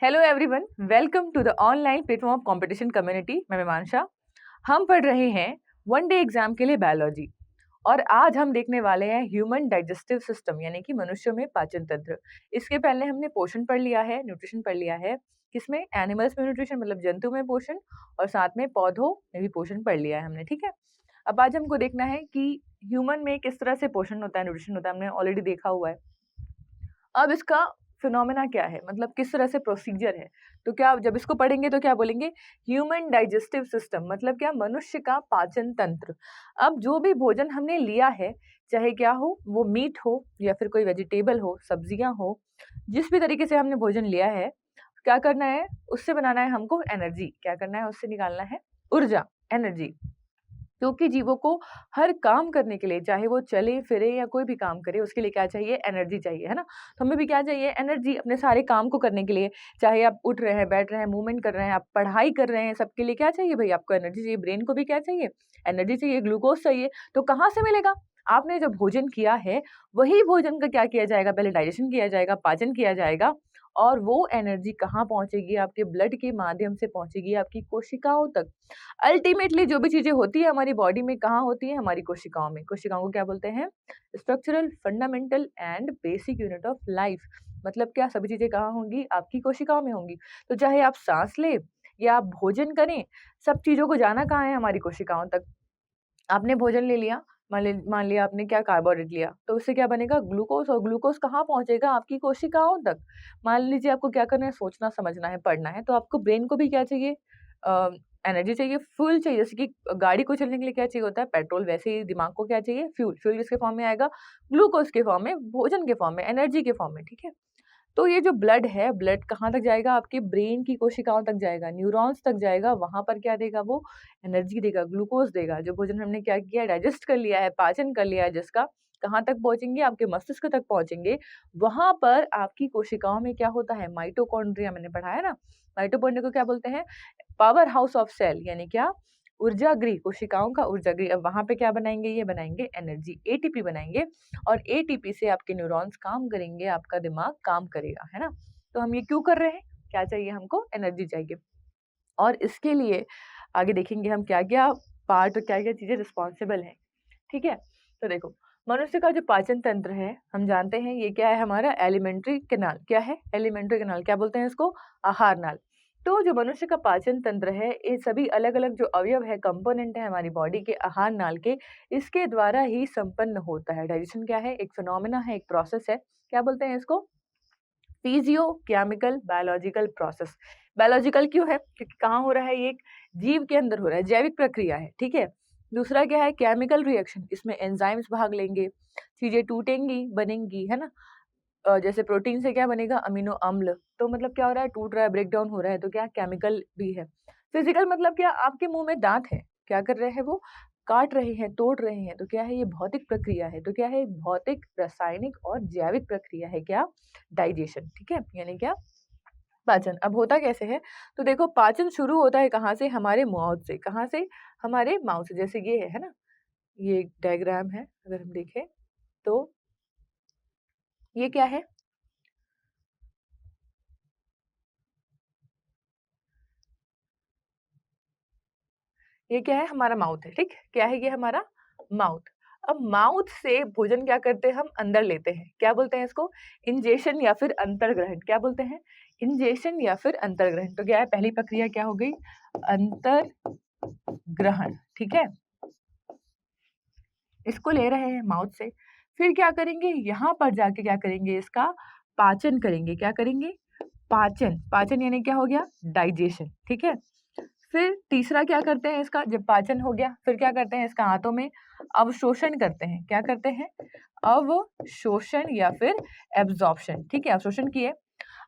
Hello everyone, welcome to the online platform of competition community. मैं मीमांशा। हम पढ़ रहे हैं वन डे एग्जाम के लिए बायोलॉजी और आज हम देखने वाले हैं ह्यूमन डाइजेस्टिव सिस्टम यानी कि मनुष्यों में पाचन तंत्र। इसके पहले हमने पोषण पढ़ लिया है, न्यूट्रिशन पढ़ लिया है। किसमें? एनिमल्स में न्यूट्रिशन मतलब जंतु में पोषण, और साथ में पौधों में भी पोषण पढ़ लिया है हमने। ठीक है, अब आज हमको देखना है कि ह्यूमन में किस तरह से पोषण होता है, न्यूट्रिशन होता है, हमने ऑलरेडी देखा हुआ है। अब इसका फिनोमेना क्या है, मतलब किस तरह से प्रोसीजर है। तो क्या जब इसको पढ़ेंगे तो क्या बोलेंगे? ह्यूमन डाइजेस्टिव सिस्टम मतलब क्या? मनुष्य का पाचन तंत्र। अब जो भी भोजन हमने लिया है, चाहे क्या हो, वो मीट हो या फिर कोई वेजिटेबल हो, सब्जियां हो, जिस भी तरीके से हमने भोजन लिया है, क्या करना है? उससे बनाना है हमको एनर्जी। क्या करना है? उससे निकालना है ऊर्जा, एनर्जी। क्योंकि जीवों को हर काम करने के लिए, चाहे वो चले फिरे या कोई भी काम करे, उसके लिए क्या चाहिए? एनर्जी चाहिए, है ना। तो हमें भी क्या चाहिए? एनर्जी, अपने सारे काम को करने के लिए। चाहे आप उठ रहे हैं, बैठ रहे हैं, मूवमेंट कर रहे हैं, आप पढ़ाई कर रहे हैं, सबके लिए क्या चाहिए भाई? आपको एनर्जी चाहिए। ब्रेन को भी क्या चाहिए? एनर्जी चाहिए, ग्लूकोज चाहिए। तो कहाँ से मिलेगा? आपने जो भोजन किया है, वही भोजन का क्या किया जाएगा? पहले डाइजेशन किया जाएगा, पाचन किया जाएगा, और वो एनर्जी कहाँ पहुंचेगी? आपके ब्लड के माध्यम से पहुंचेगी आपकी कोशिकाओं तक। अल्टीमेटली जो भी चीजें होती है हमारी बॉडी में, कहाँ होती है? हमारी कोशिकाओं में। कोशिकाओं को क्या बोलते हैं? Structural, fundamental and basic unit of life. मतलब क्या? सभी चीजें कहाँ होंगी? आपकी कोशिकाओं में होंगी। तो चाहे आप सांस ले या आप भोजन करें, सब चीजों को जाना कहाँ है? हमारी कोशिकाओं तक। आपने भोजन ले लिया, मान लिया आपने क्या? कार्बोहाइड्रेट लिया, तो उससे क्या बनेगा? ग्लूकोज। और ग्लूकोज कहाँ पहुंचेगा? आपकी कोशिकाओं तक। मान लीजिए आपको क्या करना है? सोचना, समझना है, पढ़ना है, तो आपको ब्रेन को भी क्या चाहिए? एनर्जी चाहिए, फ्यूल चाहिए। जैसे कि गाड़ी को चलने के लिए क्या चाहिए होता है? पेट्रोल। वैसे ही दिमाग को क्या चाहिए? फ्यूल। फ्यूल किसके फॉर्म में आएगा? ग्लूकोज के फॉर्म में, भोजन के फॉर्म में, एनर्जी के फॉर्म में। ठीक है, तो ये जो ब्लड है, ब्लड कहाँ तक जाएगा? आपके ब्रेन की कोशिकाओं तक जाएगा, न्यूरॉन्स तक जाएगा। वहां पर क्या देगा? वो एनर्जी देगा, ग्लूकोज देगा। जो भोजन हमने क्या किया? डाइजेस्ट कर लिया है, पाचन कर लिया है, जिसका कहाँ तक पहुंचेंगे? आपके मस्तिष्क तक पहुंचेंगे। वहां पर आपकी कोशिकाओं में क्या होता है? माइटोकॉन्ड्रिया, मैंने पढ़ा है ना। माइटोकॉन्ड्रिया को क्या बोलते हैं? पावर हाउस ऑफ सेल, यानी क्या? ऊर्जा गृह, कोशिकाओं का ऊर्जा गृह। अब वहां पे क्या बनाएंगे? ये बनाएंगे एनर्जी, एटीपी बनाएंगे। और एटीपी से आपके न्यूरॉन्स काम करेंगे, आपका दिमाग काम करेगा, है ना। तो हम ये क्यों कर रहे हैं? क्या चाहिए हमको? एनर्जी चाहिए। और इसके लिए आगे देखेंगे हम क्या क्या पार्ट और क्या क्या चीजें रिस्पॉन्सिबल हैं। ठीक है, तो देखो, मनुष्य का जो पाचन तंत्र है, हम जानते हैं ये क्या है? हमारा एलिमेंट्री कैनाल। क्या है? Alimentary canal. क्या बोलते हैं इसको? आहार नाल। तो जो मनुष्य का पाचन तंत्र है, ये सभी अलग अलग जो अवयव है, कंपोनेंट है हमारी बॉडी के आहार नाल के, इसके द्वारा ही संपन्न होता है। डाइजेशन क्या है? एक फिनोमेना है, एक प्रोसेस है। क्या बोलते हैं इसको? Physio chemical biological process. Biological क्यों है? क्योंकि कहाँ हो रहा है? ये एक जीव के अंदर हो रहा है, जैविक प्रक्रिया है। ठीक है, दूसरा क्या है? Chemical reaction. इसमें एंजाइम्स भाग लेंगे, चीजें टूटेंगी, बनेंगी, है ना। जैसे प्रोटीन से क्या बनेगा? अमीनो अम्ल। तो मतलब क्या हो रहा है? टूट रहा है, ब्रेक डाउन हो रहा है, तो क्या? केमिकल भी है। फिजिकल मतलब क्या? आपके मुंह में दांत है, क्या कर रहे हैं? वो काट रहे हैं, तोड़ रहे हैं, तो क्या है? ये भौतिक प्रक्रिया है। तो क्या है? भौतिक, रासायनिक और जैविक प्रक्रिया है। क्या? डाइजेशन। ठीक है, यानी क्या? पाचन। अब होता कैसे है? तो देखो, पाचन शुरू होता है कहाँ से? हमारे माउथ से। कहाँ से? हमारे माउथ से। जैसे ये है ना, ये एक डायग्राम है, अगर हम देखें तो ये क्या है? ये क्या है? हमारा माउथ है। ठीक, क्या है? ये हमारा माउथ। अब माउथ से भोजन क्या करते हैं? हम अंदर लेते हैं। क्या बोलते हैं इसको? इंजेशन या फिर अंतर्ग्रहण। क्या बोलते हैं? इंजेशन या फिर अंतर्ग्रहण। तो क्या है? पहली प्रक्रिया क्या हो गई? अंतर्ग्रहण। ठीक है, इसको ले रहे हैं माउथ से। फिर क्या करेंगे? यहाँ पर जाके क्या करेंगे? इसका पाचन करेंगे। क्या करेंगे? पाचन। पाचन यानी क्या हो गया? डाइजेशन। ठीक है, फिर तीसरा क्या करते हैं इसका? जब पाचन हो गया, फिर क्या करते हैं? इसका हाथों में अवशोषण करते हैं। क्या करते हैं? अवशोषण या फिर एब्जॉर्प्शन। ठीक है, अवशोषण किए।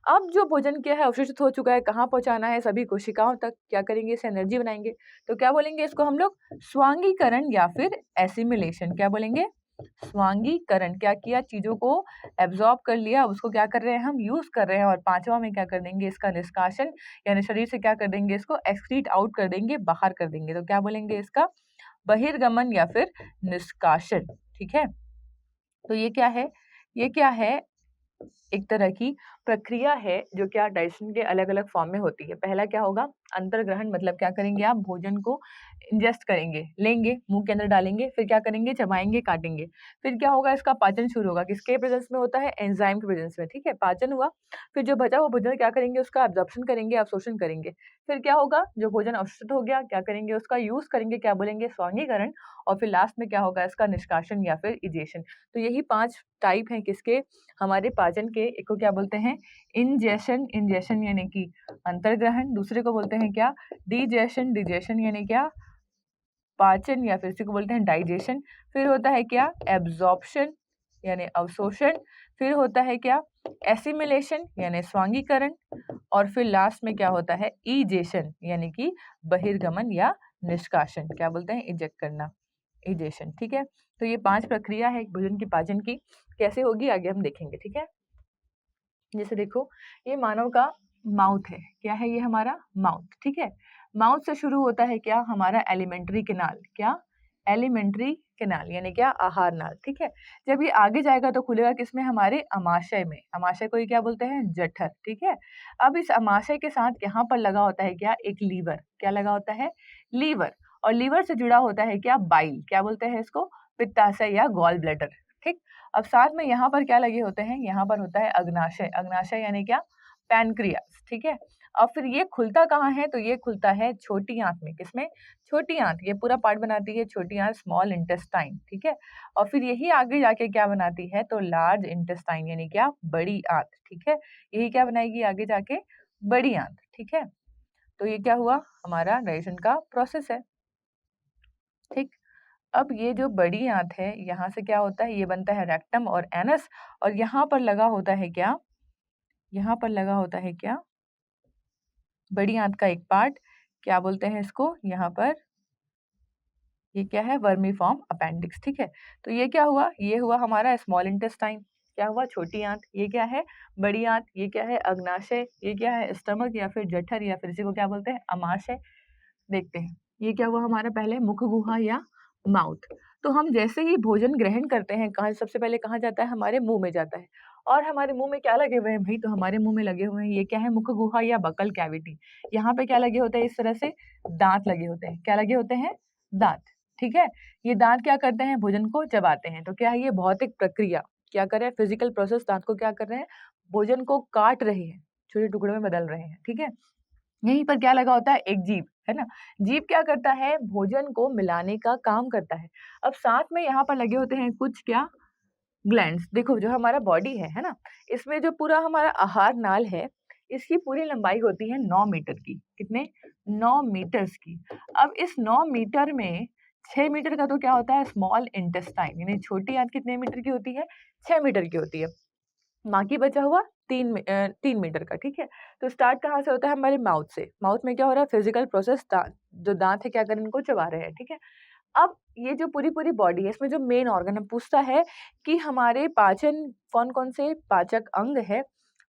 अब जो भोजन किया है, अवशोषित हो चुका है, कहाँ पहुंचाना है? सभी कोशिकाओं तक। क्या करेंगे? इसे एनर्जी बनाएंगे। तो क्या बोलेंगे इसको हम लोग? स्वांगीकरण या फिर एसिमिलेशन। क्या बोलेंगे? स्वांगीकरण। क्या किया? चीजों को एब्जॉर्ब कर लिया, उसको क्या कर रहे हैं? हम यूज कर रहे हैं। और पांचवा में क्या कर देंगे? इसका निष्कासन, यानी शरीर से क्या कर देंगे? इसको एक्सक्रीट आउट कर देंगे, बाहर कर देंगे। तो क्या बोलेंगे इसका? बहिर्गमन या फिर निष्कासन। ठीक है, तो ये क्या है? ये क्या है? एक तरह की प्रक्रिया है जो क्या डाइजेशन के अलग-अलग फॉर्म में होती है। पहला क्या होगा, अंतर्ग्रहण, मतलब क्या करेंगे आप भोजन को इंजेस्ट करेंगे, लेंगे, मुँह के अंदर डालेंगे, फिर क्या करेंगे, चबाएँगे, काटेंगे। फिर क्या होगा, इसका पाचन शुरू होगा, किसके प्रेज़ेंस में होता है, एंजाइम के प्रेज़ेंस में, ठीक है? पाचन हुआ, फिर जो बचा हुआ भोजन क्या करेंगे, उसका एब्ज़ॉर्प्शन करेंगे, अवशोषण करेंगे। फिर क्या होगा, जो भोजन अवशोषित हो गया, क्या करेंगे, उसका यूज़ करेंगे, क्या बोलेंगे, स्वांगीकरण, और फिर लास्ट में क्या होगा, इसका निष्कासन या फिर इजेशन। तो यही 5 टाइप हैं किसके, हमारे पाचन के। एक को क्या बोलते हैं, इंजेशन, इंजेशन यानी कि अंतर्ग्रहण, दूसरे को बोलते हैं क्या, डिजेशन, डिजेशन यानी क्या, पाचन, या फिर इसी को बोलते हैं डाइजेशन। फिर होता है क्या, एब्जॉर्प्शन यानी अवशोषण। फिर होता है क्या, एसिमिलेशन यानी स्वांगीकरण, और फिर लास्ट में क्या होता है, इजेशन यानी कि बहिर्गमन या निष्कासन, क्या बोलते हैं, इजेक्ट करना, इजेशन, ठीक है। तो ये 5 प्रक्रिया है भोजन की पाचन की, कैसे होगी आगे हम देखेंगे, ठीक है। जैसे देखो, ये मानव का माउथ है, क्या है ये हमारा माउथ, ठीक है। माउथ से शुरू होता है क्या, हमारा एलिमेंट्री कैनाल, क्या, एलिमेंट्री कैनाल यानी क्या, आहार नाल, ठीक है। जब ये आगे जाएगा तो खुलेगा किसमें, हमारे अमाशय में। अमाशय को ये क्या बोलते हैं, जठर, ठीक है। अब इस अमाशय के साथ यहाँ पर लगा होता है क्या, एक लीवर, क्या लगा होता है, लीवर, और लीवर से जुड़ा होता है क्या, बाइल, क्या बोलते हैं इसको, पित्ताशय या गॉल ब्लैडर, ठीक। अब साथ में यहाँ पर क्या लगे होते हैं, यहाँ पर होता है अग्नाशय, अग्नाशय यानी क्या, पैनक्रियास, ठीक है। और फिर ये खुलता कहाँ है, तो ये खुलता है छोटी आंत में, किसमें, छोटी आंत, ये पूरा पार्ट बनाती है छोटी आंत, स्मॉल इंटेस्टाइन, ठीक है। और फिर यही आगे जाके क्या बनाती है, तो लार्ज इंटेस्टाइन यानी क्या, बड़ी आंत, ठीक है। यही क्या बनाएगी आगे जाके, बड़ी आंत, ठीक है। तो ये क्या हुआ, हमारा डाइजेशन का प्रोसेस है, ठीक। अब ये जो बड़ी आंत है, यहाँ से क्या होता है, ये बनता है रेक्टम और एनस, और यहाँ पर लगा होता है क्या, यहाँ पर लगा होता है क्या, बड़ी आंत का एक पार्ट, क्या बोलते हैं इसको, यहाँ पर ये क्या है, वर्मीफॉर्म अपेंडिक्स, ठीक है। तो ये क्या हुआ, ये हुआ हमारा स्मॉल इंटेस्टाइन, क्या हुआ, छोटी आंत, ये क्या है, बड़ी आंत, ये क्या है, अग्नाशय, ये क्या है, स्टमक या फिर जठर, या फिर इसी को क्या बोलते हैं, अमाशय। देखते हैं, ये क्या हुआ हमारा, पहले मुख गुहा या माउथ। तो हम जैसे ही भोजन ग्रहण करते हैं, कहाँ सबसे पहले कहाँ जाता है, हमारे मुंह में जाता है। और हमारे मुंह में क्या लगे हुए हैं भाई, तो हमारे मुंह में लगे हुए हैं, ये क्या है, मुख गुहा या बकल कैविटी। यहाँ पे क्या लगे होते हैं, इस तरह से दांत लगे होते हैं, क्या लगे होते हैं, दांत, ठीक है। ये दांत क्या करते हैं, भोजन को चबाते हैं। तो क्या है, ये भौतिक प्रक्रिया, क्या कर रहे हैं, फिजिकल प्रोसेस, दांत को क्या कर रहे हैं, भोजन को काट रहे हैं, छोटे टुकड़ों में बदल रहे हैं, ठीक है। यहीं पर क्या लगा होता है, एक जीभ, है ना। जीभ क्या करता है, भोजन को मिलाने का काम करता है। अब साथ में यहाँ पर लगे होते हैं कुछ क्या, ग्लैंड्स। देखो, जो हमारा बॉडी है ना, इसमें जो पूरा हमारा आहार नाल है, इसकी पूरी लंबाई होती है 9 मीटर की, कितने, 9 मीटर्स की। अब इस 9 मीटर में 6 मीटर का तो क्या होता है, स्मॉल इंटेस्टाइन, यानी छोटी आंत कितने मीटर की होती है, 6 मीटर की होती है। बाकी बचा हुआ 3 मीटर का, ठीक है। तो स्टार्ट कहाँ से होता है, हमारे माउथ से। माउथ में क्या हो रहा है, फिजिकल प्रोसेस, दांत, जो दांत है क्या कर रहे हैं, इनको चबा रहे हैं, ठीक है। अब ये जो पूरी बॉडी है, इसमें जो मेन ऑर्गन है, पूछता है कि हमारे पाचन कौन-कौन से पाचक अंग है,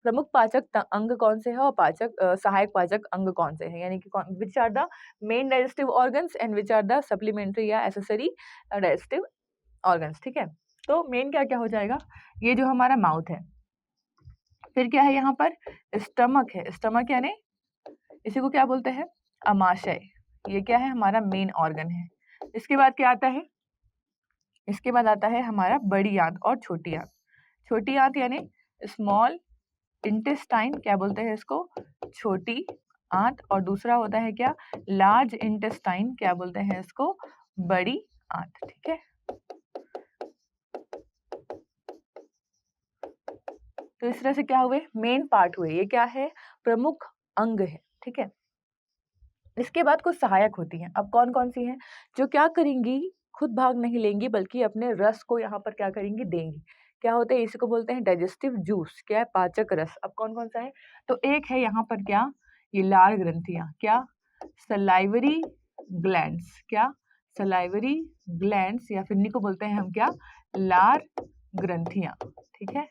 प्रमुख पाचक अंग कौन से हैं, और सहायक पाचक अंग कौन से हैं, यानी कि which are the main digestive organs and which are the supplementary या एसेसरी डाइजेस्टिव ऑर्गन्स, ठीक है। तो मेन क्या-क्या हो जाएगा, ये जो हमारा माउथ है, फिर क्या है, यहाँ पर स्टमक है, स्टमक यानी इसी को क्या बोलते हैं, अमाशय, ये क्या है, हमारा मेन ऑर्गन है। इसके बाद क्या आता है, इसके बाद आता है हमारा बड़ी आंत और छोटी आंत। छोटी आंत यानी स्मॉल इंटेस्टाइन, क्या बोलते हैं इसको, छोटी आंत, और दूसरा होता है क्या, लार्ज इंटेस्टाइन, क्या बोलते हैं इसको, बड़ी आंत, ठीक है। तो इस तरह से क्या हुए, मेन पार्ट हुए, ये क्या है, प्रमुख अंग है, ठीक है। इसके बाद कुछ सहायक होती हैं। अब कौन-कौन सी हैं, जो क्या करेंगी, खुद भाग नहीं लेंगी, बल्कि अपने रस को यहाँ पर क्या करेंगी, देंगी। क्या होते हैं, इसी को बोलते हैं डाइजेस्टिव जूस, क्या है, पाचक रस। अब कौन-कौन सा है, तो एक है यहाँ पर क्या, ये लार ग्रंथियाँ, क्या, सलाइवरी ग्लैंड्स, क्या, सलाइवरी ग्लैंड्स, या फिर इन्हीं को बोलते हैं हम क्या, लार ग्रंथियाँ, ठीक है।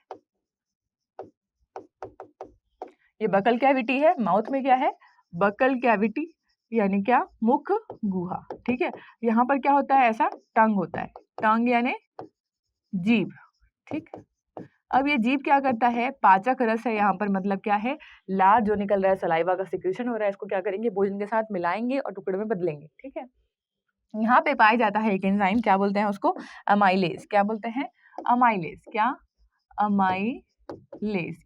ये बकल कैविटी है, माउथ में क्या है, बकल कैविटी यानी क्या, मुख गुहा, ठीक है। यहाँ पर क्या होता है, ऐसा टंग होता है, टंग यानी जीभ, ठीक। अब ये जीभ क्या करता है, पाचक रस है यहाँ पर, मतलब क्या है, लार जो निकल रहा है, सलाइवा का सिक्रेशन हो रहा है, इसको क्या करेंगे, भोजन के साथ मिलाएंगे और टुकड़े में बदलेंगे। ठीक है, यहाँ पे पाया जाता है एक एंजाइम, क्या बोलते हैं उसको, अमाइलेज। क्या बोलते हैं, अमाइलेज। क्या, अमाइलेज।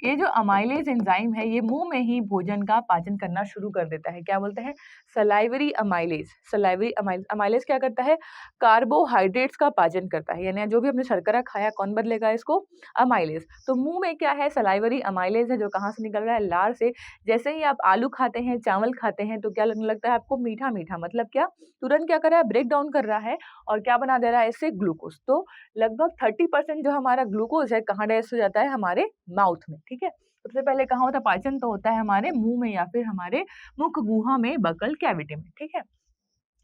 ये जो अमाइलेज एंजाइम है ये मुंह में ही भोजन का पाचन करना शुरू कर देता है। क्या बोलते हैं, सलाइवरी अमाइलेज। सलाइवरी अमाइलेज क्या करता है, कार्बोहाइड्रेट्स का पाचन करता है, यानी जो भी हमने शर्करा खाया कौन बदलेगा इसको, अमाइलेज। तो मुंह में क्या है, सलाइवरी अमाइलेज है, जो कहाँ से निकल रहा है, लार से। जैसे ही आप आलू खाते हैं, चावल खाते हैं, तो क्या लगने लगता है आपको, मीठा मीठा, मतलब क्या, तुरंत क्या कर रहा है, ब्रेक डाउन कर रहा है और क्या बना दे रहा है इससे, ग्लूकोज। तो लगभग 30% जो हमारा ग्लूकोज है कहाँ डाइजेस्ट हो जाता है, हमारे माउथ में। ठीक है, सबसे पहले कहाँ होता है पाचन, तो होता है हमारे मुंह में या फिर हमारे मुख गुहा में, बकल कैविटी में। ठीक है,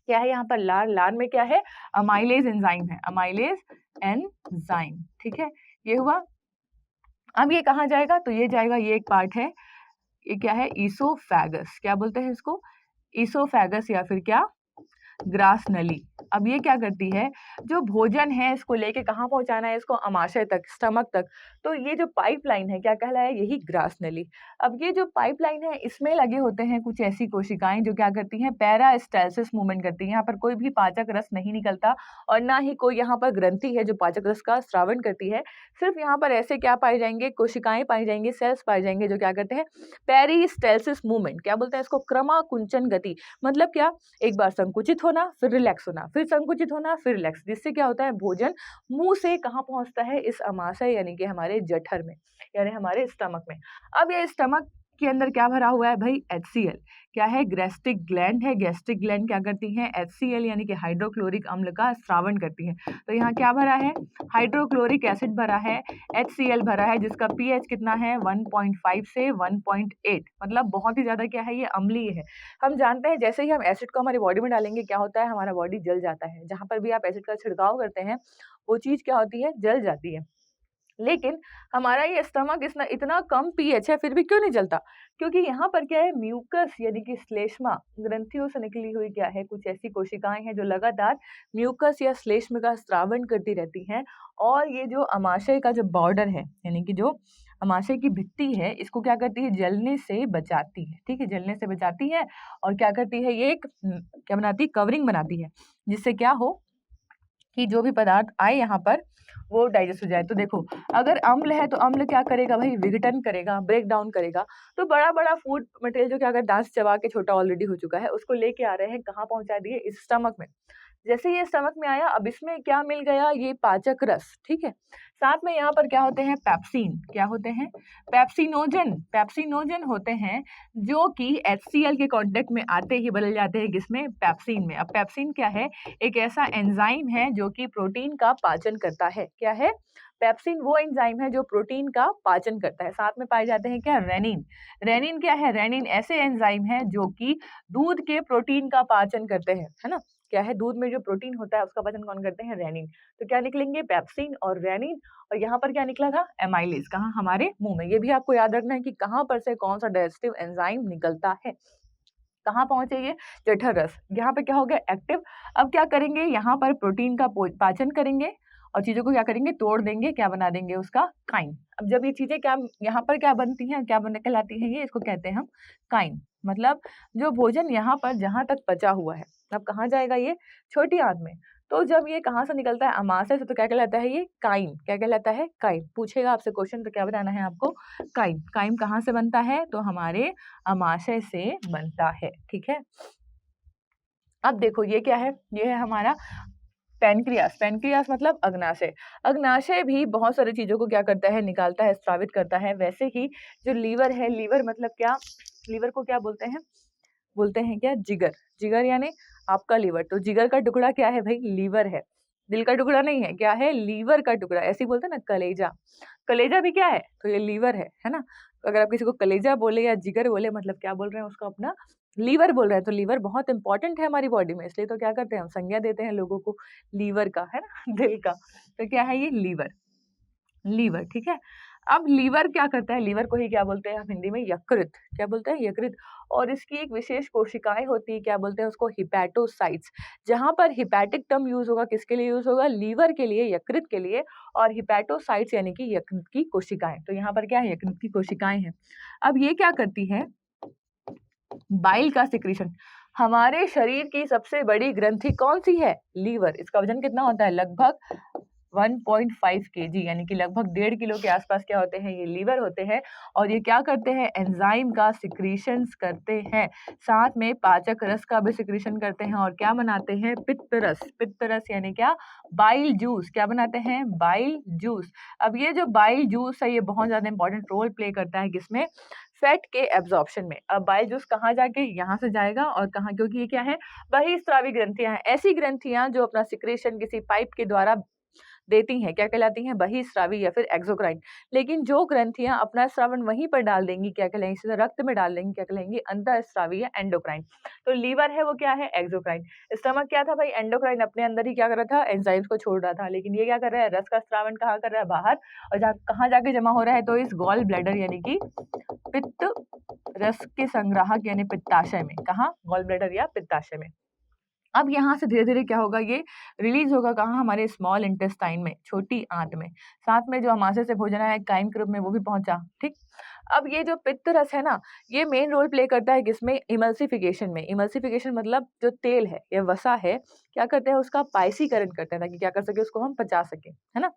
क्या है यहाँ पर, लार। लार में क्या है, अमाइलेज एंजाइम है, अमाइलेज एंजाइम। ठीक है, ये हुआ। अब ये कहाँ जाएगा, तो ये जाएगा, ये एक पार्ट है, ये क्या है, ईसोफेगस। क्या बोलते हैं इसको, ईसोफेगस या फिर क्या, ग्रास नली। अब ये क्या करती है, जो भोजन है इसको लेके कहाँ पहुंचाना है इसको, आमाशय तक, स्टमक तक। तो ये जो पाइपलाइन है क्या कहलाया, यही ग्रास नली। अब ये जो पाइपलाइन है इसमें लगे होते हैं कुछ ऐसी कोशिकाएं जो क्या करती हैं, पैरास्टालसिस मूवमेंट करती हैं। यहाँ पर कोई भी पाचक रस नहीं निकलता और ना ही कोई यहाँ पर ग्रंथि है जो पाचक रस का स्रावन करती है। सिर्फ यहाँ पर ऐसे क्या पाए जाएंगे, कोशिकाएं पाई जाएंगी, सेल्स पाए जाएंगे जो क्या करते हैं, पेरिस्टालसिस मूवमेंट। क्या बोलते हैं इसको, क्रमाकुंचन गति। मतलब क्या, एक बार संकुचित होना, फिर रिलैक्स होना, फिर संकुचित होना, फिर रिलैक्स, जिससे क्या होता है, भोजन मुंह से कहाँ पहुंचता है, इस अमाशय यानी कि हमारे जठर में, यानी हमारे स्टमक में। अब ये स्टमक के अंदर क्या भरा हुआ है भाई, HCl। क्या है, गैस्ट्रिक ग्लैंड है। गैस्ट्रिक ग्लैंड क्या करती हैं, HCl यानी कि हाइड्रोक्लोरिक अम्ल का स्रावन करती है। तो यहाँ क्या भरा है, हाइड्रोक्लोरिक एसिड भरा है, HCl भरा है, जिसका pH कितना है, 1.5 से 1.8, मतलब बहुत ही ज्यादा क्या है, ये अम्लीय है। हम जानते हैं जैसे ही हम एसिड को हमारी बॉडी में डालेंगे क्या होता है, हमारा बॉडी जल जाता है। जहां पर भी आप एसिड का छिड़काव करते हैं वो चीज क्या होती है, जल जाती है। लेकिन हमारा ये स्टमक इतना इतना कम पीएच है फिर भी क्यों नहीं जलता, क्योंकि यहाँ पर क्या है, म्यूकस यानी कि श्लेष्मा ग्रंथियों से निकली हुई क्या है, कुछ ऐसी कोशिकाएं हैं जो लगातार म्यूकस या श्लेष्म का स्रावन करती रहती हैं। और ये जो अमाशय का जो बॉर्डर है, यानी कि जो अमाशय की भित्ति है, इसको क्या करती है, जलने से बचाती है। ठीक है, जलने से बचाती है। और क्या करती है, ये एक क्या बनाती है, कवरिंग बनाती है, जिससे क्या हो कि जो भी पदार्थ आए यहाँ पर वो डाइजेस्ट हो जाए। तो देखो, अगर अम्ल है तो अम्ल क्या करेगा भाई, विघटन करेगा, ब्रेक डाउन करेगा। तो बड़ा बड़ा फूड मटेरियल जो क्या अगर दांत से चबा के छोटा ऑलरेडी हो चुका है, उसको लेके आ रहे हैं, कहाँ पहुंचा दिए, इस स्टमक में। जैसे ये स्टमक में आया, अब इसमें क्या मिल गया, ये पाचक रस। ठीक है, साथ में यहाँ पर क्या होते हैं, पेप्सिन। क्या होते हैं, पेप्सिनोजन। पेप्सिनोजन होते हैं जो कि HCl के कांटेक्ट में आते ही बदल जाते हैं किसमें, पेप्सिन में। अब पेप्सिन क्या है, एक ऐसा एंजाइम है जो कि प्रोटीन का पाचन करता है। क्या है, पेप्सिन वो एंजाइम है जो प्रोटीन का पाचन करता है। साथ में पाए जाते हैं क्या, रेनिन। रेनिन क्या है, रेनिन ऐसे एंजाइम है जो कि दूध के प्रोटीन का पाचन करते हैं, है ना। क्या है, दूध में जो प्रोटीन होता है उसका पाचन कौन करते हैं, रेनिन। तो क्या निकलेंगे, पेप्सिन और रेनिन। और यहाँ पर क्या निकला था, एमाइलेज। कहाँ, हमारे मुंह में। ये भी आपको याद रखना है कि कहाँ पर से कौन सा डाइजेस्टिव एंजाइम निकलता है। कहाँ पहुंचे ये, जठर रस। यहाँ पे क्या हो गया, एक्टिव। अब क्या करेंगे, यहाँ पर प्रोटीन का पाचन करेंगे और चीजों को क्या करेंगे, तोड़ देंगे, क्या बना देंगे उसका, काइम। अब जब ये चीजें क्या यहाँ पर क्या बनती हैं, क्या बनने कहलाती हैं, ये इसको कहते हैं हम काइम। मतलब जो भोजन यहाँ पर जहां तक पचा हुआ है, अब कहाँ जाएगा ये, छोटी आंत में। तो जब ये कहाँ से निकलता है, अमाशय से, तो क्या कहलाता है ये, काइम। क्या कहलाता है, काइम। पूछेगा आपसे क्वेश्चन तो क्या बताना है आपको, काइम। काइम कहाँ से बनता है, तो हमारे अमाशय से बनता है। ठीक है, अब देखो ये क्या है, ये है हमारा पेनक्रियास। पेनक्रियास मतलब अग्नाशय। अग्नाशय भी बहुत सारी चीजों को क्या करता है, निकालता है, स्रावित करता है। वैसे ही जो लीवर है, लीवर मतलब क्या, लीवर को क्या बोलते हैं, बोलते हैं क्या, जिगर। जिगर यानी आपका लीवर। तो जिगर का टुकड़ा क्या है भाई, लीवर है। दिल का टुकड़ा नहीं है, क्या है, लीवर का टुकड़ा। ऐसे ही बोलते हैं ना, कलेजा। कलेजा भी क्या है, तो ये लीवर है ना। तो अगर आप किसी को कलेजा बोले या जिगर बोले, मतलब क्या बोल रहे हैं, उसको अपना लीवर बोल रहे हैं। तो लीवर बहुत इंपॉर्टेंट है हमारी बॉडी में, इसलिए तो क्या करते हैं, हम संज्ञा देते हैं लोगों को लीवर का, है ना, दिल का। तो क्या है ये, लीवर। लीवर, ठीक है। अब लीवर क्या करता है, लीवर को ही क्या बोलते हैं हम हिंदी में, यकृत। क्या बोलते हैं, यकृत। और इसकी एक विशेष कोशिकाएं होती है, क्या बोलते हैं उसको, हिपैटोसाइट्स। जहां पर हिपैटिक टर्म यूज होगा, किसके लिए यूज होगा, लीवर के लिए, यकृत के लिए। और हिपैटोसाइट्स यानी कि यकृत की कोशिकाएं। तो यहाँ पर क्या है, यकृत की कोशिकाएं हैं। अब ये क्या करती है, बाइल का सिक्रीशन। हमारे शरीर की सबसे बड़ी ग्रंथि कौन सी है, लीवर। इसका वजन कितना होता है, लगभग 1.5 केजी, यानी कि लगभग 1.5 किलो के आसपास क्या होते हैं, ये लीवर होते हैं। और ये क्या करते हैं, एंजाइम का सिक्रीशंस करते हैं, साथ में पाचक रस का भी सिक्रीशन करते हैं। और क्या बनाते हैं, पित्त रस। पित्त रस यानी क्या, बाइल जूस। क्या बनाते हैं, बाइल जूस। अब ये जो बाइल जूस है, ये बहुत ज्यादा इंपॉर्टेंट रोल प्ले करता है किसमें, फैट के एब्जॉर्प्शन में। अब बाइल जूस कहाँ जाके, यहाँ से जाएगा। और कहाँ, क्योंकि ये क्या है, बहिस्रावी ग्रंथियां हैं, ऐसी ग्रंथियां जो अपना सिक्रेशन किसी पाइप के द्वारा देती हैं, क्या कहलाती हैं, बहिस्रावी या फिर एक्सोक्राइन। लेकिन जो ग्रंथियां अपना श्रावण वहीं पर डाल देंगी, क्या कहलाएंगी, सीधा रक्त में डाल देंगी, क्या कहलाएंगी, अंतःस्रावी या एंडोक्राइन। तो लीवर है वो क्या है, एक्सोक्राइन। स्टमक क्या था भाई, एंडोक्राइन, अपने अंदर ही क्या कर रहा था, एंजाइम्स को छोड़ रहा था। लेकिन ये क्या कर रहा है, रस का स्रावण कहाँ कर रहा है, बाहर। और कहाँ जाके जमा हो रहा है, तो इस गॉल ब्लैडर यानी कि पित्त रस के संग्राहक यानी पित्ताशय में। कहाँ, गॉल ब्लैडर या पित्ताशय में। अब यहाँ से धीरे धीरे क्या होगा, ये रिलीज होगा कहाँ, हमारे स्मॉल इंटेस्टाइन में, छोटी आंत में। साथ में जो हमारे से भोजन है काइम के रूप में वो भी पहुंचा, ठीक। अब ये जो पित्त रस है ना, ये मेन रोल प्ले करता है किसमें, इमल्सिफिकेशन में। इमल्सिफिकेशन मतलब जो तेल है या वसा है, क्या करते हैं, उसका पायसीकरण करते हैं, ताकि क्या कर सके, उसको हम पचा सके, है ना।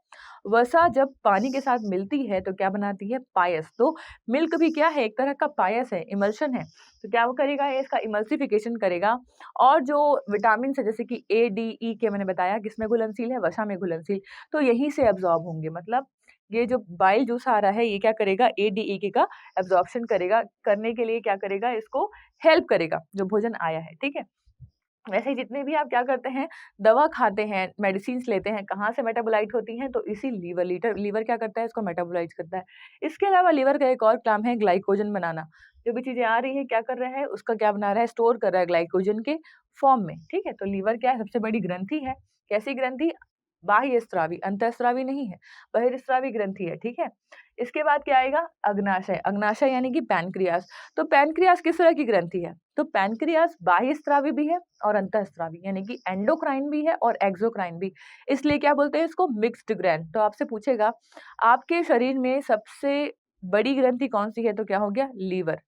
वसा जब पानी के साथ मिलती है तो क्या बनाती है, पायस। तो मिल्क भी क्या है, एक तरह का पायस है, इमल्शन है। तो क्या वो करेगा, ये इसका इमल्सिफिकेशन करेगा। और जो विटामिन है जैसे कि ए, डी, ई के मैंने बताया किसमें घुलनशील है, वसा में घुलनशील, तो यहीं से एब्जॉर्ब होंगे। मतलब ये जो बाइल जूस आ रहा है, ये क्या करेगा, ए, डी, ई के का एब्जॉर्प्शन करेगा, करने के लिए क्या करेगा, इसको हेल्प करेगा जो भोजन आया है, ठीक है। वैसे ही जितने भी आप क्या करते हैं, दवा खाते हैं, मेडिसिन लेते हैं, कहाँ से मेटाबोलाइट होती हैं, तो इसी लीवर। लीवर क्या करता है, इसको मेटाबोलाइज करता है। इसके अलावा लीवर का एक और काम है, ग्लाइकोजन बनाना। जो भी चीजें आ रही है, क्या कर रहा है, उसका क्या बना रहा है, स्टोर कर रहा है ग्लाइकोजन के फॉर्म में, ठीक है। तो लीवर क्या है, सबसे बड़ी ग्रंथि है। कैसी ग्रंथि, बाह्य स्रावी, अंतःस्रावी नहीं है, बहिर्स्रावी ग्रंथि है, ठीक है। इसके बाद क्या आएगा, अग्नाशय। अग्नाशय यानी कि पैनक्रियास। तो पैनक्रियास किस तरह की ग्रंथि है, तो पैनक्रियास बाह्य स्रावी भी है और अंतःस्रावी, यानी कि एंडोक्राइन भी है और एक्सोक्राइन भी। इसलिए क्या बोलते हैं इसको, मिक्स्ड ग्रैंड। तो आपसे पूछेगा, आपके शरीर में सबसे बड़ी ग्रंथि कौन सी है, तो क्या हो गया, लीवर।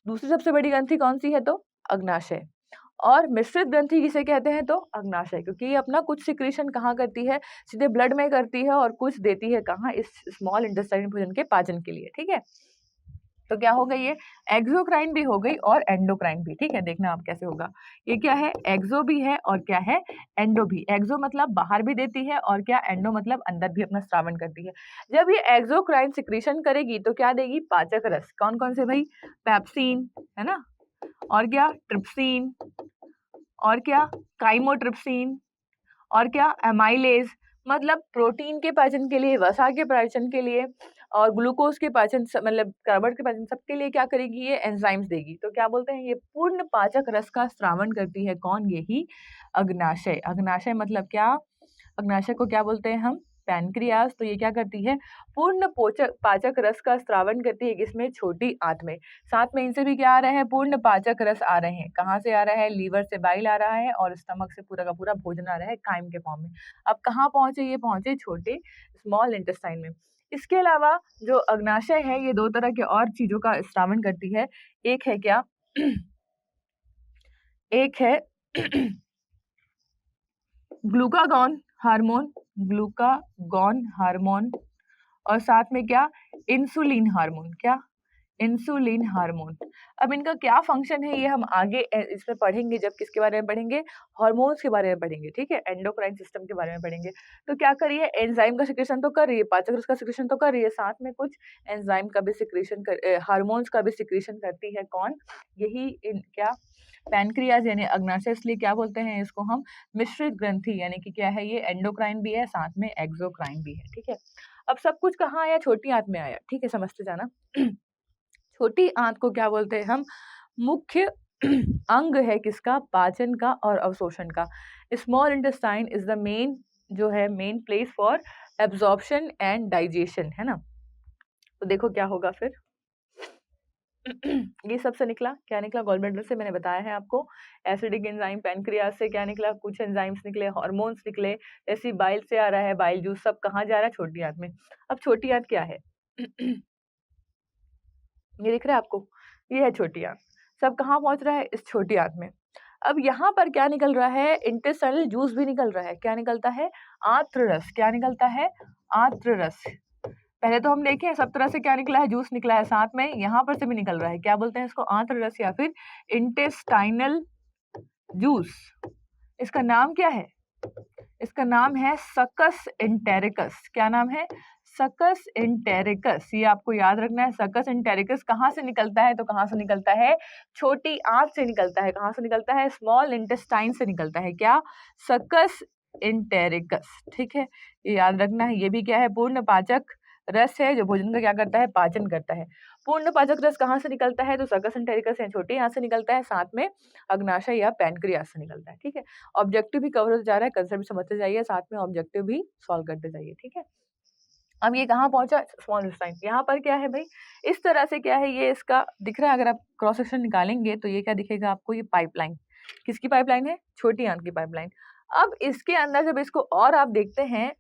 दूसरी सबसे बड़ी ग्रंथि कौन सी है, तो अग्नाशय। और मिश्रित ग्रंथि किसे कहते हैं, तो अग्नाशय, क्योंकि ये अपना कुछ सिक्रीशन कहाँ करती है, सीधे ब्लड में करती है, और कुछ देती है कहाँ, इस स्मॉल इंटेस्टाइन भोजन के पाचन के लिए, ठीक है। तो क्या हो गई, ये एक्सोक्राइन भी हो गई और एंडोक्राइन भी, ठीक है। देखना आप कैसे होगा, ये क्या है, एक्सो भी है और क्या है, एंडो भी। एक्सो मतलब बाहर भी देती है, और क्या, एंडो मतलब अंदर भी अपना स्रावन करती है। जब ये एक्सोक्राइन सिक्रीशन करेगी तो क्या देगी, पाचक रस। कौन कौन से भाई, पेप्सिन, है ना, और क्या, ट्रिप्सिन, और क्या, काइमोट्रिप्सिन, और क्या, एमाइलेज। मतलब प्रोटीन के पाचन के लिए, वसा के पाचन के लिए, और ग्लूकोज के पाचन, मतलब कार्बन के पाचन, सबके लिए क्या करेगी, ये एंजाइम्स देगी। तो क्या बोलते हैं, ये पूर्ण पाचक रस का स्रावन करती है, कौन, यही अग्नाशय। अग्नाशय मतलब क्या, अग्नाशय को क्या बोलते हैं हम, पैनक्रियास। तो ये क्या करती है, पूर्ण पोचक पाचक रस का स्रावन करती है, किसमें, छोटी आंत में। साथ में इनसे भी क्या आ रहा है, पूर्ण पाचक रस आ रहे हैं। कहाँ से आ रहा है, लीवर से बाइल आ रहा है, और स्टमक से पूरा का पूरा भोजन आ रहा है काइम के फॉर्म में। अब कहाँ पहुंचे, ये पहुंचे छोटे स्मॉल इंटेस्टाइन में। इसके अलावा जो अग्नाशय है, ये दो तरह के और चीजों का स्रावन करती है। एक है क्या, एक है ग्लूकागॉन हार्मोन, ग्लूकागॉन हार्मोन, और साथ में क्या, इंसुलिन हार्मोन। क्या, इंसुलिन हार्मोन। अब इनका क्या फंक्शन है, ये हम आगे इसमें पढ़ेंगे, जब किसके बारे में पढ़ेंगे, हार्मोन्स के बारे में पढ़ेंगे, ठीक है, एंडोक्राइन सिस्टम के बारे में पढ़ेंगे। तो क्या करिए, एंजाइम का सिक्रेशन तो कर रही है, पाचक रस का सिक्रेशन तो कर रही है, साथ में कुछ एंजाइम का भी सिक्रेशन हार्मोन्स का भी सिक्रेशन करती है, कौन, यही क्या, पैनक्रियाज यानी अग्नाशय। इसलिए क्या बोलते हैं इसको हम, मिश्रित ग्रंथि, यानी कि क्या है, ये एंडोक्राइन भी है, साथ में एक्सोक्राइन भी है, ठीक है। अब सब कुछ कहाँ आया, छोटी आंत में आया, ठीक है, समझते जाना। छोटी आंत को क्या बोलते हैं हम, मुख्य अंग है किसका, पाचन का और अवशोषण का। Small intestine is the main, जो है main place for absorption and digestion, है ना। तो देखो क्या होगा फिर। ये सबसे निकला, क्या निकला? गॉल ब्लैडर से मैंने बताया है आपको। एसिडिक एंजाइम, पैनक्रियाज से क्या निकला? कुछ एंजाइम्स निकले, हार्मोन्स निकले, जैसी बाइल से आ रहा है, बाइल जूस, सब कहाँ जा रहा है? छोटी आंत में। अब छोटी आंत क्या है? ये दिख रहा है आपको? ये है छोटी आंत। सब कहाँ पहुंच रहा है? इस छोटी आंत में। अब यहाँ पर क्या निकल रहा है? इंटेस्टाइनल जूस भी निकल रहा है। क्या निकलता है? आंत्र रस। क्या निकलता है? आंत्र रस। पहले तो हम देखें सब तरह से क्या निकला है, जूस निकला है, साथ में यहाँ पर से भी निकल रहा है। क्या बोलते हैं इसको? आंत्र रस या फिर इंटेस्टाइनल जूस। इसका नाम क्या है? इसका नाम है सकस एंटेरिकस। क्या नाम है? सकस एंटेरिकस। ये आपको याद रखना है। सकस एंटेरिकस कहाँ से निकलता है? तो कहाँ से निकलता है? छोटी आंत से निकलता है। कहाँ से निकलता है? स्मॉल इंटेस्टाइन से निकलता है। क्या? सकस एंटेरिकस। ठीक है, ये याद रखना है। ये भी क्या है? पूर्ण पाचक रस है जो भोजन का क्या करता है? पाचन करता है। पूर्ण पाचक रस कहाँ से निकलता है? तो सकस एंटेरिकस है, छोटी आंत से निकलता है, साथ में अग्नाशय या पैनक्रियाज से निकलता है। ठीक है, ऑब्जेक्टिव भी कवर होता जा रहा है, कंसेप्ट भी समझते जाइए, साथ में ऑब्जेक्टिव भी सॉल्व करते जाइए। ठीक है, अब ये कहाँ पहुंचा? Small intestine. यहाँ पर क्या है भाई? इस तरह से क्या है, ये इसका दिख रहा है। अगर आप क्रॉस सेक्शन निकालेंगे तो ये क्या दिखेगा आपको? ये पाइपलाइन। किसकी पाइपलाइन है? छोटी आंत की पाइपलाइन। अब इसके अंदर जब इसको और आप देखते हैं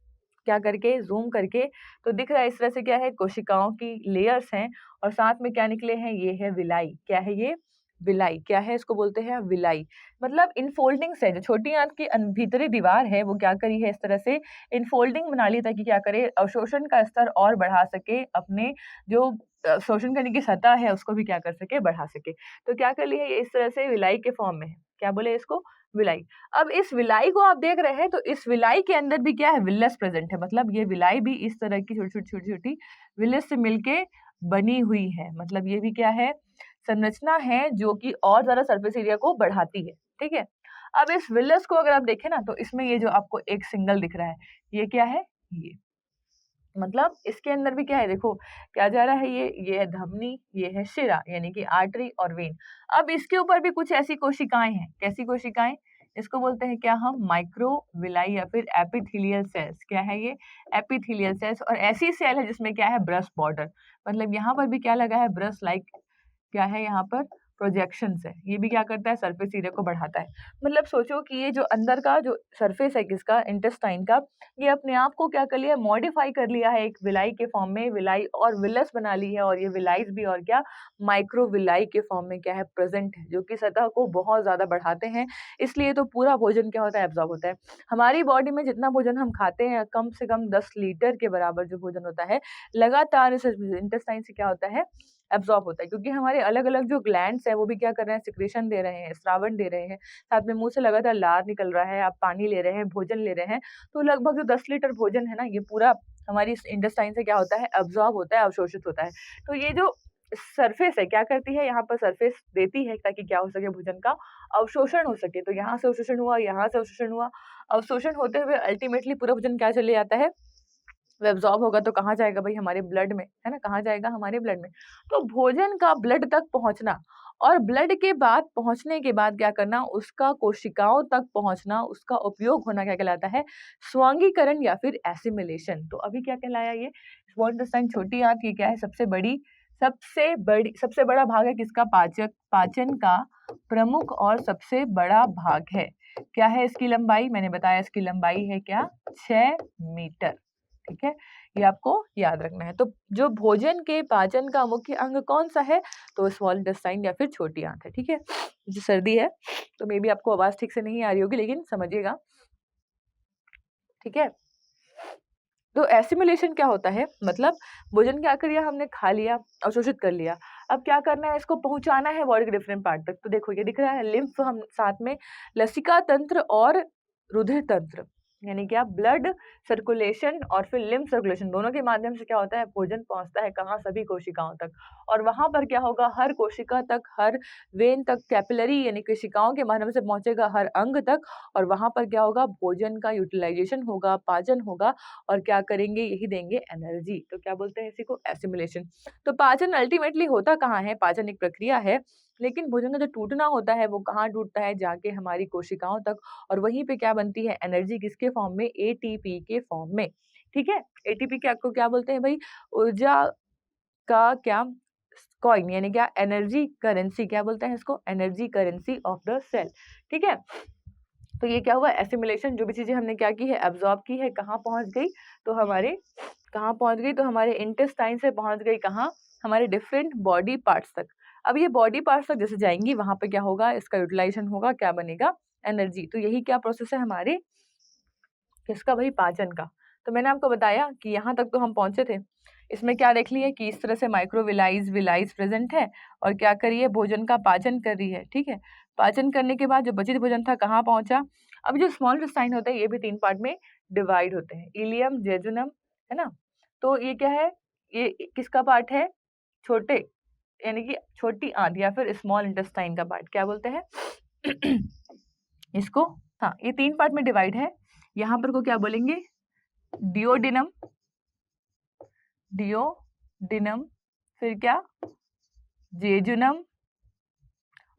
क्या करके, जूम करके, तो दिख रहा है इस तरह से क्या है? कोशिकाओं की लेयर्स हैं और साथ में क्या निकले हैं? ये है विलाई। क्या है ये? विलाई। क्या है? इसको बोलते हैं विलाई। मतलब इनफोल्डिंग्स है, जो छोटी आंत की भीतरी दीवार है वो क्या करी है? इस तरह से इनफोल्डिंग बना ली ताकि क्या करे? अवशोषण का स्तर और बढ़ा सके, अपने जो शोषण करने की सतह है उसको भी क्या कर सके? बढ़ा सके। तो क्या कर लिया? ये इस तरह से विलाई के फॉर्म में है। क्या बोले इसको? विलाई। अब इस विलाई को आप देख रहे हैं तो इस विलाई के अंदर भी क्या है? विलस प्रेजेंट है। मतलब ये विलाई भी इस तरह की छोटी छोटी छोटी छोटी विलस से मिलके बनी हुई है। मतलब ये भी क्या है? संरचना है जो कि और ज्यादा सरफेस एरिया को बढ़ाती है। ठीक है, अब इस विलस को अगर आप देखें ना तो इसमें ये जो आपको एक सिंगल दिख रहा है, ये क्या है? ये मतलब इसके अंदर भी क्या है? देखो क्या जा रहा है? ये है धमनी, ये है शिरा यानी कि आर्टरी और वेन। अब इसके ऊपर भी कुछ ऐसी कोशिकाएं हैं। कैसी कोशिकाएं? इसको बोलते हैं क्या हम? माइक्रोविलाई या फिर एपिथेलियल सेल्स। क्या है ये? Epithelial cells. और ऐसी सेल है जिसमें क्या है? Brush border. मतलब यहाँ पर भी क्या लगा है? ब्रश लाइक क्या है? यहाँ पर प्रोजेक्शंस है। ये भी क्या करता है? सरफेस एरिया को बढ़ाता है। मतलब सोचो कि ये जो अंदर का जो सरफेस है किसका? इंटेस्टाइन का, ये अपने आप को क्या कर लिया? मॉडिफाई कर लिया है एक विलाई के फॉर्म में। विलाई और विलस बना ली है और ये विलाइज भी और क्या? माइक्रोविलाई के फॉर्म में क्या है? प्रेजेंट है, जो कि सतह को बहुत ज्यादा बढ़ाते हैं। इसलिए तो पूरा भोजन क्या होता है? एब्जॉर्ब होता है। हमारी बॉडी में जितना भोजन हम खाते हैं कम से कम 10 लीटर के बराबर जो भोजन होता है लगातार इस इंटेस्टाइन से क्या होता है? एब्जॉर्ब होता है। क्योंकि हमारे अलग अलग जो ग्लैंड्स हैं वो भी क्या कर रहे हैं? सिक्रेशन दे रहे हैं, स्रावन दे रहे हैं, साथ में मुंह से लगातार लार निकल रहा है, आप पानी ले रहे हैं, भोजन ले रहे हैं। तो लगभग जो 10 लीटर भोजन है ना, ये पूरा हमारी इंटेस्टाइन से क्या होता है? एब्जॉर्ब होता है, अवशोषित होता है। तो ये जो सरफेस है क्या करती है? यहाँ पर सरफेस देती है ताकि क्या हो सके? भोजन का अवशोषण हो सके। तो यहाँ से अवशोषण हुआ, यहाँ से अवशोषण हुआ, अवशोषण होते हुए अल्टीमेटली पूरा भोजन क्या चले जाता है? वो एब्जॉर्ब होगा तो कहाँ जाएगा भाई? हमारे ब्लड में, है ना? कहाँ जाएगा? हमारे ब्लड में। तो भोजन का ब्लड तक पहुंचना और ब्लड के बाद पहुंचने के बाद क्या करना? उसका कोशिकाओं तक पहुंचना, उसका उपयोग होना क्या कहलाता है? स्वांगीकरण या फिर एसिमिलेशन। तो अभी क्या कहलाया ये? स्मॉल इंटेस्टाइन, छोटी आंत, ये क्या है? सबसे बड़ा भाग है किसका? पाचन का प्रमुख और सबसे बड़ा भाग है। क्या है इसकी लंबाई? मैंने बताया इसकी लंबाई है क्या? 6 मीटर। ठीक है, ये आपको याद रखना है। तो जो भोजन के पाचन का मुख्य अंग कौन सा है? तो स्मॉल इंटेस्टाइन या फिर छोटी आंत है। ठीक है, जो सर्दी है तो मे बी आपको आवाज ठीक से नहीं आ रही होगी, लेकिन समझिएगा। ठीक है, तो एसिमिलेशन क्या होता है? मतलब भोजन क्या कर लिया हमने? खा लिया, अवशोषित कर लिया। अब क्या करना है? इसको पहुंचाना है बॉडी के डिफरेंट पार्ट तक। तो देखो ये दिख रहा है लिम्फ, हम साथ में लसिका तंत्र और रुधिर तंत्र, यानी क्या? ब्लड सर्कुलेशन और फिर लिम्फ सर्कुलेशन, दोनों के माध्यम से क्या होता है? भोजन पहुंचता है कहाँ? सभी कोशिकाओं तक। और वहां पर क्या होगा? हर कोशिका तक, हर वेन तक, कैपिलरी यानी कोशिकाओं के माध्यम से पहुंचेगा हर अंग तक। और वहां पर क्या होगा? भोजन का यूटिलाइजेशन होगा, पाचन होगा, और क्या करेंगे? यही देंगे एनर्जी। तो क्या बोलते हैं इसी को? एसिमिलेशन। तो पाचन अल्टीमेटली होता कहाँ है? पाचन एक प्रक्रिया है, लेकिन भोजन का जो टूटना होता है वो कहाँ टूटता है? जाके हमारी कोशिकाओं तक। और वहीं पे क्या बनती है? एनर्जी। किसके फॉर्म में? एटीपी के फॉर्म में। ठीक है, एटीपी के आपको क्या बोलते हैं भाई? ऊर्जा का क्या कॉइन यानी क्या एनर्जी करेंसी, क्या बोलते हैं इसको, energy currency of the cell. ठीक है, तो ये क्या हुआ, एसिमिलेशन, जो भी चीजें हमने क्या की है, एब्जॉर्ब की है, कहाँ पहुंच गई, तो हमारे कहाँ पहुंच गई, तो हमारे इंटेस्टाइन से पहुंच गई कहाँ, हमारे डिफरेंट बॉडी पार्ट्स तक। अब ये बॉडी पार्ट्स तक जैसे जाएंगी वहां पे क्या होगा, इसका यूटिलाइजेशन होगा, क्या बनेगा, एनर्जी। तो यही क्या प्रोसेस है हमारे किसका भाई, पाचन का। तो मैंने आपको बताया कि यहाँ तक तो हम पहुंचे थे। इसमें क्या देख लिया कि इस तरह से माइक्रोविलाइज विलाइज प्रेजेंट है और क्या करिए, भोजन का पाचन कर रही है। ठीक है, पाचन करने के बाद जो बचित भोजन था कहाँ पहुंचा। अब जो स्मॉल इंटेस्टाइन होता है ये भी 3 पार्ट में डिवाइड होते हैं, इलियम, जेजुनम, है ना। तो ये क्या है, ये किसका पार्ट है, छोटे यानी कि छोटी आंत या फिर स्मॉल इंटेस्टाइन का पार्ट, क्या बोलते हैं इसको। हाँ, ये 3 पार्ट में डिवाइड है। यहाँ पर को क्या बोलेंगे, डिओडिनम, डिओडिनम, फिर क्या, जेजुनम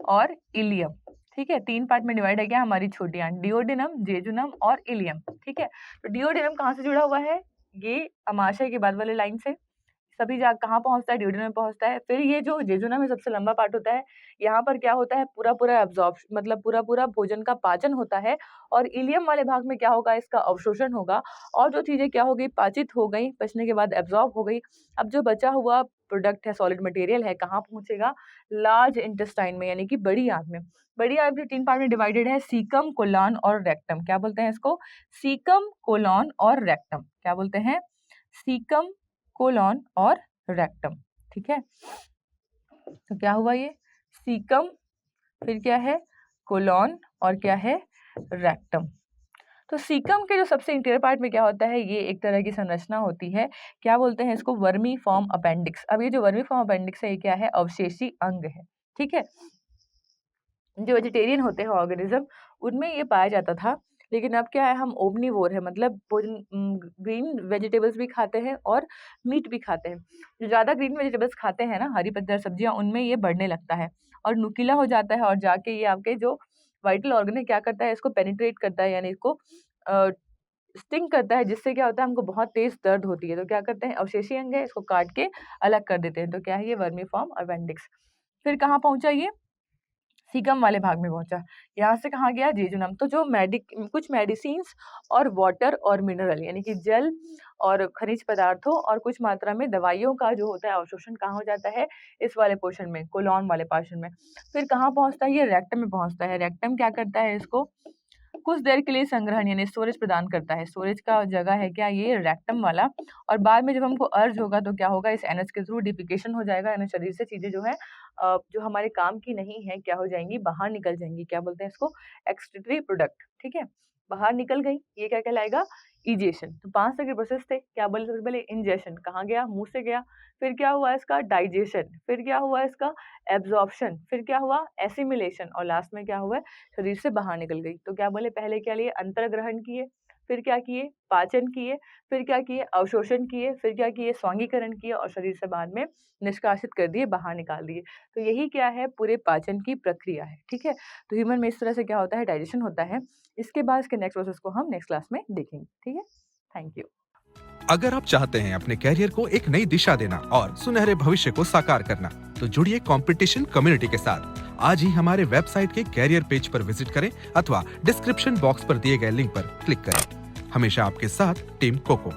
और इलियम। ठीक है, 3 पार्ट में डिवाइड है क्या हमारी छोटी आंत, डिओडिनम, जेजुनम और इलियम। ठीक है, तो डिओडिनम कहाँ से जुड़ा हुआ है, ये अमाशय के बाद वाले लाइन से सभी जा कहाँ पहुंचता है, डिओडिनम में पहुंचता है। फिर ये जो जेजुनम में सबसे लंबा पार्ट होता है, यहाँ पर क्या होता है, पूरा पूरा एब्जॉर्प्शन, मतलब पूरा पूरा भोजन का पाचन होता है। और इलियम वाले भाग में क्या होगा, इसका अवशोषण होगा और जो चीजें क्या हो गई, पाचित हो गई, पचने के बाद एब्जॉर्ब हो गई। अब जो बचा हुआ प्रोडक्ट है, सॉलिड मटेरियल है, कहाँ पहुंचेगा, लार्ज इंटेस्टाइन में यानी कि बड़ी आंत में। बड़ी आंत भी 3 पार्ट में डिवाइडेड है, सीकम, कोलन और रेक्टम। क्या बोलते हैं इसको, सीकम, कोलन और रेक्टम। क्या बोलते हैं, सीकम, कोलन और रेक्टम। ठीक है, तो क्या हुआ ये, सीकम, फिर क्या है, कोलन और क्या है, रेक्टम। तो सीकम के जो सबसे इंटीरियर पार्ट में क्या होता है, ये एक तरह की संरचना होती है, क्या बोलते हैं इसको, वर्मी फॉर्म अपेंडिक्स। अब ये जो वर्मी फॉर्म अपेंडिक्स है ये क्या है, अवशेषी अंग है। ठीक है, जो वेजिटेरियन होते हैं ऑर्गेनिज्म उनमें ये पाया जाता था, लेकिन अब क्या है, हम ओमनीवोर है, मतलब भोजन ग्रीन वेजिटेबल्स भी खाते हैं और मीट भी खाते हैं। जो ज़्यादा ग्रीन वेजिटेबल्स खाते हैं ना, हरी पत्तेदार सब्जियां, उनमें ये बढ़ने लगता है और नुकीला हो जाता है और जाके ये आपके जो वाइटल ऑर्गन है क्या करता है, इसको पेनिट्रेट करता है, यानी इसको स्टिंग करता है, जिससे क्या होता है, हमको बहुत तेज दर्द होती है। तो क्या करते हैं, अवशेषी अंग है, इसको काट के अलग कर देते हैं। तो क्या है ये, वर्मी फॉर्म अपेंडिक्स। फिर कहाँ पहुंचा ये, सीकम वाले भाग में पहुंचा। यहाँ से कहाँ गया, जेजुनम। तो जो कुछ मेडिसिन्स और वाटर और मिनरल यानी कि जल और खनिज पदार्थों और कुछ मात्रा में दवाइयों का जो होता है अवशोषण कहाँ हो जाता है, इस वाले पोर्शन में, कोलॉन वाले पोर्शन में। फिर कहाँ पहुंचता है, ये रेक्टम में पहुंचता है। रेक्टम क्या करता है, इसको कुछ देर के लिए संग्रहण यानी स्टोरेज प्रदान करता है। स्टोरेज का जगह है क्या, ये रेक्टम वाला। और बाद में जब हमको अर्ज होगा तो क्या होगा, इस एनएच के थ्रू डिफिकेशन हो जाएगा, यानी शरीर से चीजें जो है जो हमारे काम की नहीं है क्या हो जाएंगी, बाहर निकल जाएंगी। क्या बोलते हैं इसको, एक्सक्रीटरी प्रोडक्ट। ठीक है, बाहर निकल गई, ये क्या कहलाएगा, इजेशन। तो 5 तरह के प्रोसेस थे, क्या बोले, सबसे पहले इंजेशन, कहाँ गया, मुंह से गया। फिर क्या हुआ इसका, डाइजेशन। फिर क्या हुआ इसका, एब्जॉर्प्शन। फिर क्या हुआ, एसिमिलेशन। और लास्ट में क्या हुआ, शरीर से बाहर निकल गई। तो क्या बोले, पहले क्या लिए, अंतर्ग्रहण किए, फिर क्या किए, पाचन किए, फिर क्या किए, अवशोषण किए, फिर क्या किए, स्वांगीकरण किए और शरीर से बाद में निष्कासित कर दिए, बाहर निकाल दिए। तो यही क्या है, पूरे पाचन की प्रक्रिया है। ठीक है, तो ह्यूमन में इस तरह से क्या होता है, डाइजेशन होता है। इसके बाद इसके नेक्स्ट प्रोसेस को हम नेक्स्ट क्लास में देखेंगे। ठीक है, थैंक यू। अगर आप चाहते हैं अपने कैरियर को एक नई दिशा देना और सुनहरे भविष्य को साकार करना, तो जुड़िए कंपटीशन कम्युनिटी के साथ। आज ही हमारे वेबसाइट के कैरियर पेज पर विजिट करें अथवा डिस्क्रिप्शन बॉक्स पर दिए गए लिंक पर क्लिक करें। हमेशा आपके साथ टीम कोको।